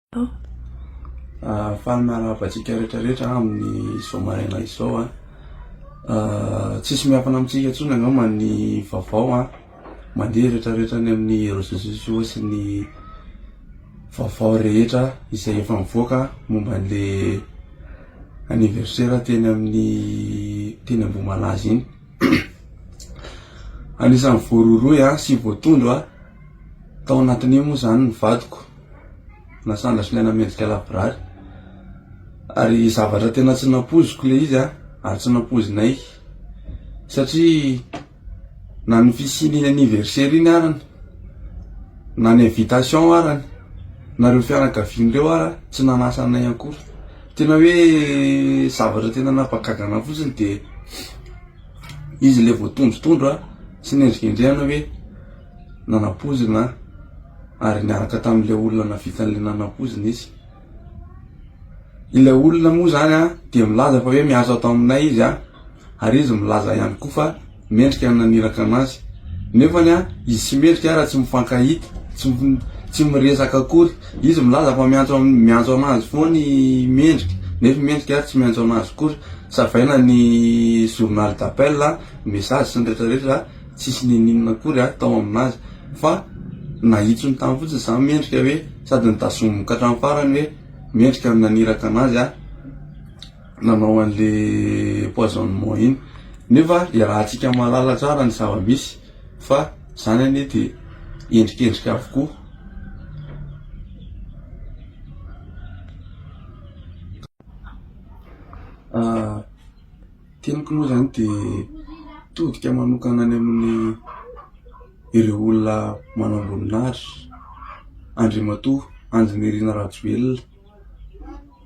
Faly miarahaba-tsika rehetrarehetra amin'ny zao maraina izao tsisy miafana amintsika intsony angamba ny vaovao mandeha rehetrarehetra ny amin'ny réseaux sociaux sy ny vaovao rehetra izay efa mivoaka momba an'le anniversaire teny Ambohimalaza iny. Anisan'ny voaroroy sy voatondro tao anatin'io moa zany ny vadiko nasandrasy ny mendrika lavorary, ary zavatra tena tsy nampoziko le izy ary tsy nampozinay satria na ny fisiany anniversaire iny arany, na ny invitation arany, nareo fianakavian'ireo tsy nanasanay akory. Tena hoe zavatra tena nampagagana fotsiny de izy le voatondrotondro sy nendrikendrehana hoe nanapozina ary niaraka tamin'le olona navita an'le nanapozina izy. Ilay olona moa zany de milaza fa hoe miasa atao aminay izy ary izy milaza ihany koa fa mendrika naniraka anazy, nefany izy sy mendrika raha tsy mifankahita, tsy miresaka akory. Izy milaza fa miantso anazy foa ny mendrika, nefa mendrika tsy miantso anazy akory. Savaina ny journal d'appel, message sy ny rehetrarehetra tsisy ninina akory tao aminazy, fa nahitsony tamy fotsiny zany mendrika hoe sady nitazomoka hatramin'ny farany hoe mendrika naniraka anazy nanao an'le poisonnement iny. Nefa iarahantsika mahalala tsara ny zava-misy fa zany anie de endrikendrika avokoa. Teniko moa zany de todika manokana any amin'ny ireo olona manamboninahitra: Andriamatoa Andrinirina Rajoelina,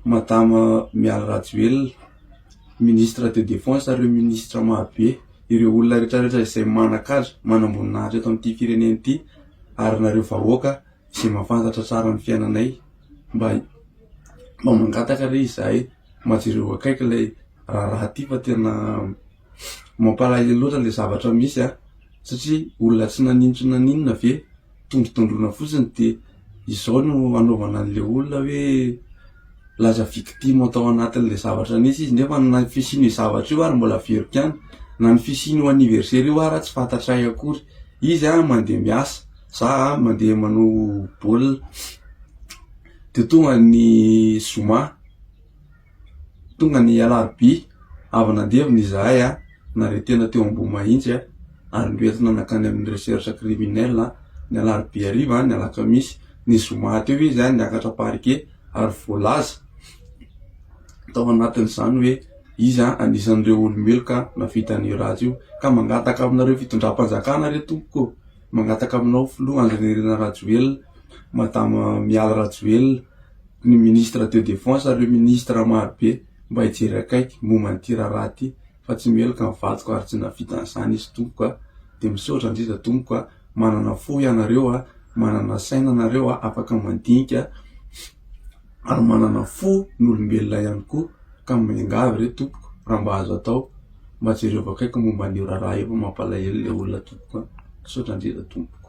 Madame Mialy Rajoelina, ministre de défense ary ministre marobe, ireo olona rehetrarehetra izay manan-kaja manamboninahitra eto amin'ity firenena ity, ary nareo vahoaka izay mahafantatra tsara ny fiainanay, mba mangataka re izahay majireo akaiky ilay raha ty fa tena mampalahelo loatra le zavatra misy satria olona tsy naninona ve tondrotondrona fotsiny de izao no anaovana an'le olona hoe laza victime atao anatin'le zavatra nisy izy, nefa na fisiany zavatra io ary mbola veriko ihany, na ny fisiany anniversaire io ary tsy fantatray akory. Izy mandeha miasa, za mandeha manao baolina, de tonga ny zoma, tonga ny alarobia avy nandevina izahay naretena teo Ambohimahitsy ary noentina nakany amin'ny recherche criminelle. Ny alarobia hariva, ny alakamisy, ny zoma teo izy niakatra parquet ary voalaza tao anatin'izany hoe izy anisan'ireo olombelo navita an'io raha io, ka mangataka aminareo fitondram-panjakana re tompoko, mangataka aminao filoha Andrinirina Rajoelina, Madame Mialy Rajoelina, ny ministre de défense ary ministre marobe mba hijery akaiky momba an'ity raha ty, fa tsy meloka ny vadiko ary tsy navita an'izany izy tompoko. De misaotra indrindra tompoko, manana fo ianareo, manana saina anareo, afaka mandinika ary manana fo ny olombelona ihany koa, ka miangavy re tompoko raha mba azo atao mba jereo akaiky momba an'io raha efa mampalahelo le olona tompoko. Misaotra indrindra tompoko.